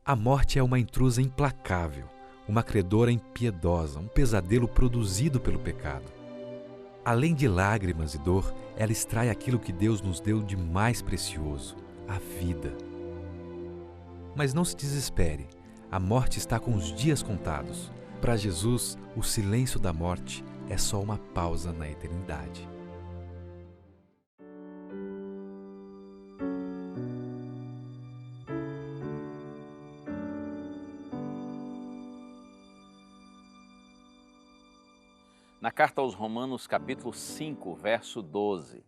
A morte é uma intrusa implacável, uma credora impiedosa, um pesadelo produzido pelo pecado. Além de lágrimas e dor, ela extrai aquilo que Deus nos deu de mais precioso, a vida. Mas não se desespere, a morte está com os dias contados. Para Jesus, o silêncio da morte é só uma pausa na eternidade. Na carta aos Romanos, capítulo 5, verso 12,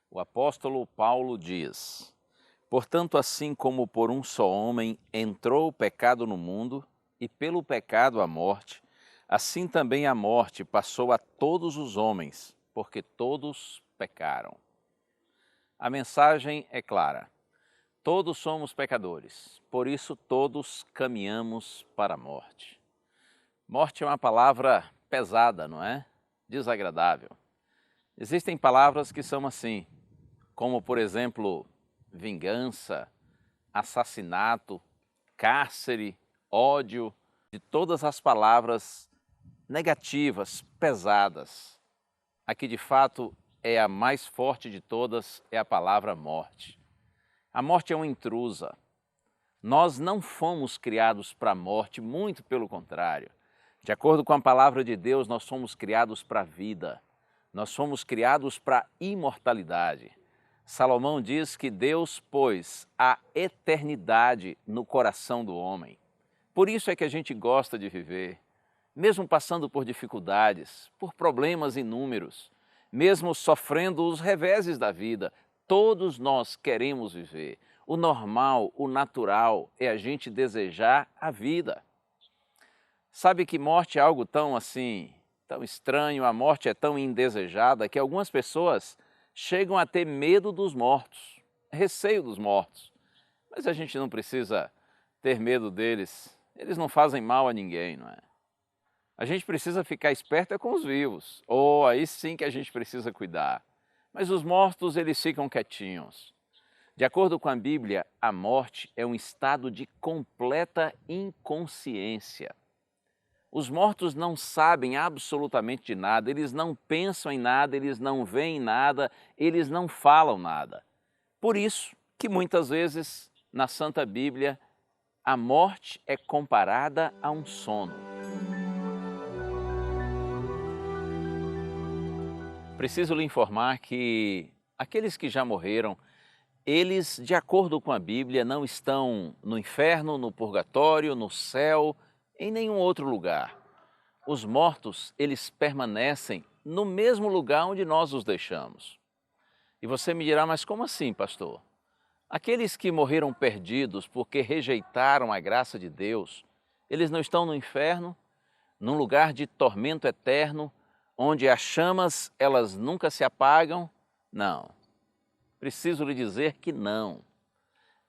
o apóstolo Paulo diz: Portanto, assim como por um só homem entrou o pecado no mundo, e pelo pecado a morte, assim também a morte passou a todos os homens, porque todos pecaram. A mensagem é clara: todos somos pecadores, por isso todos caminhamos para a morte. Morte é uma palavra pesada, não é? Desagradável. Existem palavras que são assim, como por exemplo, vingança, assassinato, cárcere, ódio, de todas as palavras negativas, pesadas. A que de fato é a mais forte de todas é a palavra morte. A morte é uma intrusa. Nós não fomos criados para a morte, muito pelo contrário. De acordo com a palavra de Deus, nós somos criados para a vida. Nós somos criados para a imortalidade. Salomão diz que Deus pôs a eternidade no coração do homem. Por isso é que a gente gosta de viver, mesmo passando por dificuldades, por problemas inúmeros, mesmo sofrendo os reveses da vida, todos nós queremos viver. O normal, o natural é a gente desejar a vida. Sabe que morte é algo tão assim, tão estranho, a morte é tão indesejada que algumas pessoas chegam a ter medo dos mortos, receio dos mortos. Mas a gente não precisa ter medo deles, eles não fazem mal a ninguém, não é? A gente precisa ficar esperto é com os vivos, ou aí sim que a gente precisa cuidar. Mas os mortos, eles ficam quietinhos. De acordo com a Bíblia, a morte é um estado de completa inconsciência. Os mortos não sabem absolutamente de nada, eles não pensam em nada, eles não veem nada, eles não falam nada. Por isso que muitas vezes na Santa Bíblia a morte é comparada a um sono. Preciso lhe informar que aqueles que já morreram, eles, de acordo com a Bíblia, não estão no inferno, no purgatório, no céu, em nenhum outro lugar. Os mortos, eles permanecem no mesmo lugar onde nós os deixamos. E você me dirá, mas como assim, pastor? Aqueles que morreram perdidos porque rejeitaram a graça de Deus, eles não estão no inferno, num lugar de tormento eterno, onde as chamas, elas nunca se apagam? Não. Preciso lhe dizer que não.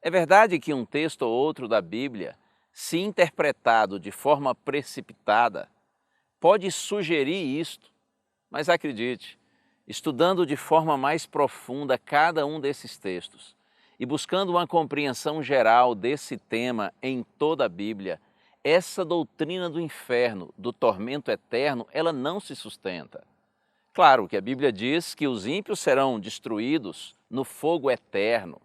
É verdade que um texto ou outro da Bíblia, se interpretado de forma precipitada, pode sugerir isto, mas acredite, estudando de forma mais profunda cada um desses textos e buscando uma compreensão geral desse tema em toda a Bíblia, essa doutrina do inferno, do tormento eterno, ela não se sustenta. Claro que a Bíblia diz que os ímpios serão destruídos no fogo eterno,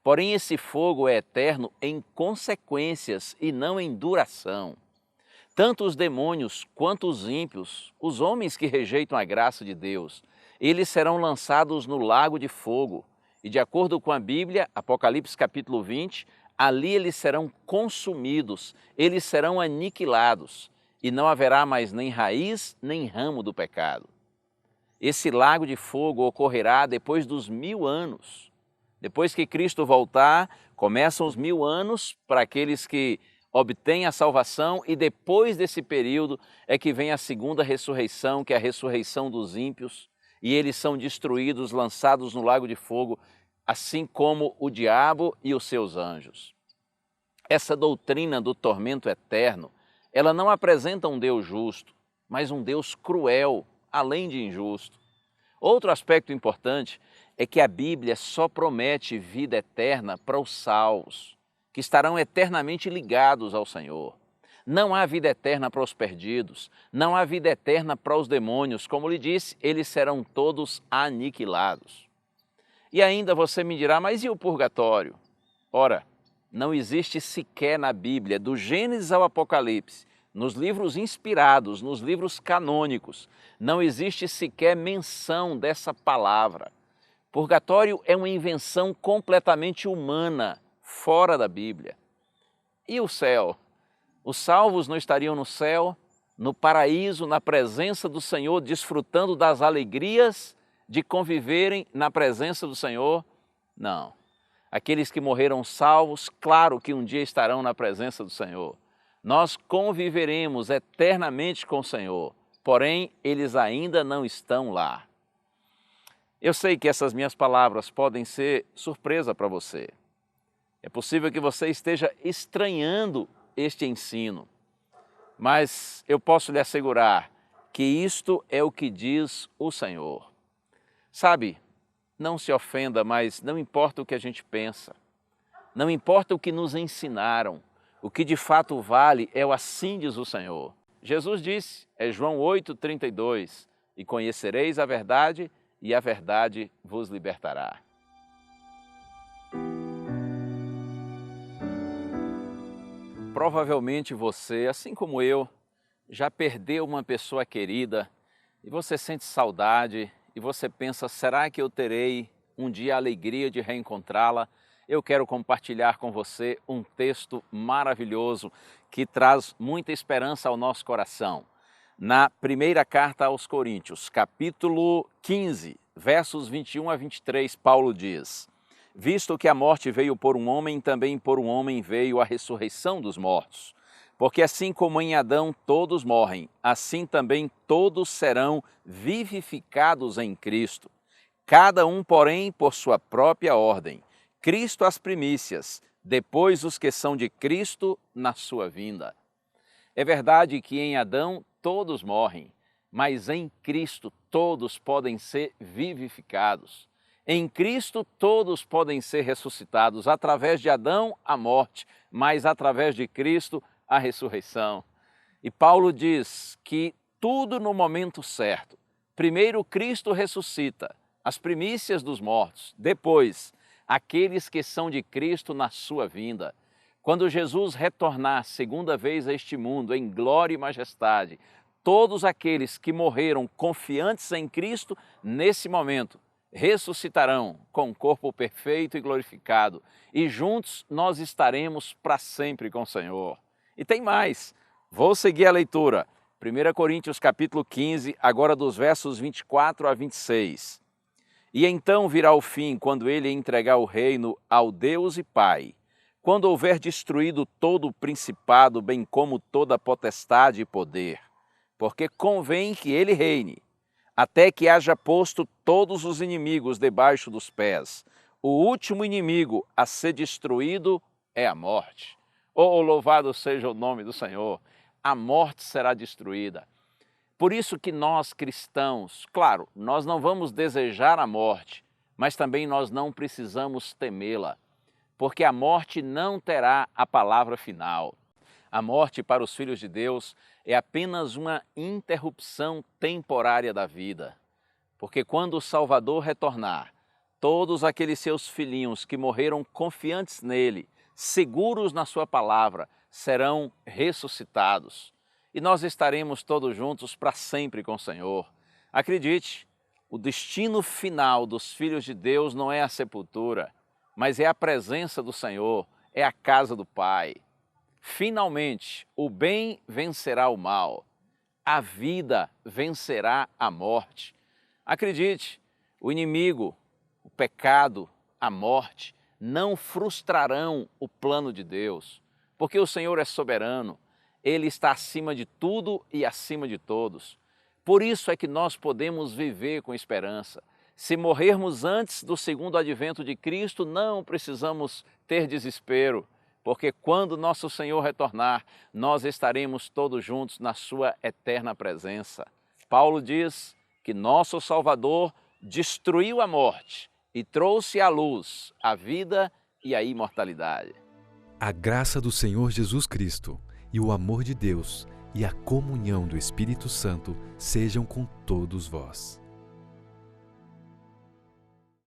porém esse fogo é eterno em consequências e não em duração. Tanto os demônios quanto os ímpios, os homens que rejeitam a graça de Deus, eles serão lançados no lago de fogo. E de acordo com a Bíblia, Apocalipse capítulo 20, ali eles serão consumidos, eles serão aniquilados, e não haverá mais nem raiz nem ramo do pecado. Esse lago de fogo ocorrerá depois dos 1000 anos. Depois que Cristo voltar, começam os 1000 anos para aqueles que obtêm a salvação, e depois desse período é que vem a segunda ressurreição, que é a ressurreição dos ímpios, e eles são destruídos, lançados no lago de fogo, assim como o diabo e os seus anjos. Essa doutrina do tormento eterno, ela não apresenta um Deus justo, mas um Deus cruel, além de injusto. Outro aspecto importante é que a Bíblia só promete vida eterna para os salvos, que estarão eternamente ligados ao Senhor. Não há vida eterna para os perdidos, não há vida eterna para os demônios. Como lhe disse, eles serão todos aniquilados. E ainda você me dirá, mas e o purgatório? Ora, não existe sequer na Bíblia, do Gênesis ao Apocalipse, nos livros inspirados, nos livros canônicos, não existe sequer menção dessa palavra. Purgatório é uma invenção completamente humana, fora da Bíblia. E o céu? Os salvos não estariam no céu, no paraíso, na presença do Senhor, desfrutando das alegrias de conviverem na presença do Senhor? Não. Aqueles que morreram salvos, claro que um dia estarão na presença do Senhor. Nós conviveremos eternamente com o Senhor, porém eles ainda não estão lá. Eu sei que essas minhas palavras podem ser surpresa para você. É possível que você esteja estranhando este ensino, mas eu posso lhe assegurar que isto é o que diz o Senhor. Sabe, não se ofenda, mas não importa o que a gente pensa, não importa o que nos ensinaram, o que de fato vale é o assim diz o Senhor. Jesus disse, é João 8,32, e conhecereis a verdade e a verdade vos libertará. Provavelmente você, assim como eu, já perdeu uma pessoa querida e você sente saudade e você pensa, será que eu terei um dia a alegria de reencontrá-la? Eu quero compartilhar com você um texto maravilhoso que traz muita esperança ao nosso coração. Na primeira carta aos Coríntios, capítulo 15, versos 21 a 23, Paulo diz: visto que a morte veio por um homem, também por um homem veio a ressurreição dos mortos. Porque assim como em Adão todos morrem, assim também todos serão vivificados em Cristo. Cada um, porém, por sua própria ordem. Cristo as primícias, depois os que são de Cristo na sua vinda. É verdade que em Adão todos morrem, mas em Cristo todos podem ser vivificados. Em Cristo todos podem ser ressuscitados, através de Adão a morte, mas através de Cristo a ressurreição. E Paulo diz que tudo no momento certo. Primeiro Cristo ressuscita, as primícias dos mortos. Depois, aqueles que são de Cristo na sua vinda. Quando Jesus retornar segunda vez a este mundo em glória e majestade, todos aqueles que morreram confiantes em Cristo, nesse momento, ressuscitarão com um corpo perfeito e glorificado, e juntos nós estaremos para sempre com o Senhor. E tem mais, vou seguir a leitura. 1 Coríntios capítulo 15, agora dos versos 24 a 26. E então virá o fim, quando ele entregar o reino ao Deus e Pai, quando houver destruído todo o principado, bem como toda a potestade e poder, porque convém que ele reine, até que haja posto todos os inimigos debaixo dos pés. O último inimigo a ser destruído é a morte. Oh, louvado seja o nome do Senhor! A morte será destruída. Por isso que nós cristãos, claro, nós não vamos desejar a morte, mas também nós não precisamos temê-la, porque a morte não terá a palavra final. A morte para os filhos de Deus é apenas uma interrupção temporária da vida, porque quando o Salvador retornar, todos aqueles seus filhinhos que morreram confiantes nele, seguros na sua palavra, serão ressuscitados. E nós estaremos todos juntos para sempre com o Senhor. Acredite, o destino final dos filhos de Deus não é a sepultura, mas é a presença do Senhor, é a casa do Pai. Finalmente, o bem vencerá o mal, a vida vencerá a morte. Acredite, o inimigo, o pecado, a morte, não frustrarão o plano de Deus, porque o Senhor é soberano, Ele está acima de tudo e acima de todos. Por isso é que nós podemos viver com esperança. Se morrermos antes do segundo advento de Cristo, não precisamos ter desespero, porque quando nosso Senhor retornar, nós estaremos todos juntos na sua eterna presença. Paulo diz que nosso Salvador destruiu a morte e trouxe à luz a vida e a imortalidade. A graça do Senhor Jesus Cristo e o amor de Deus e a comunhão do Espírito Santo sejam com todos vós.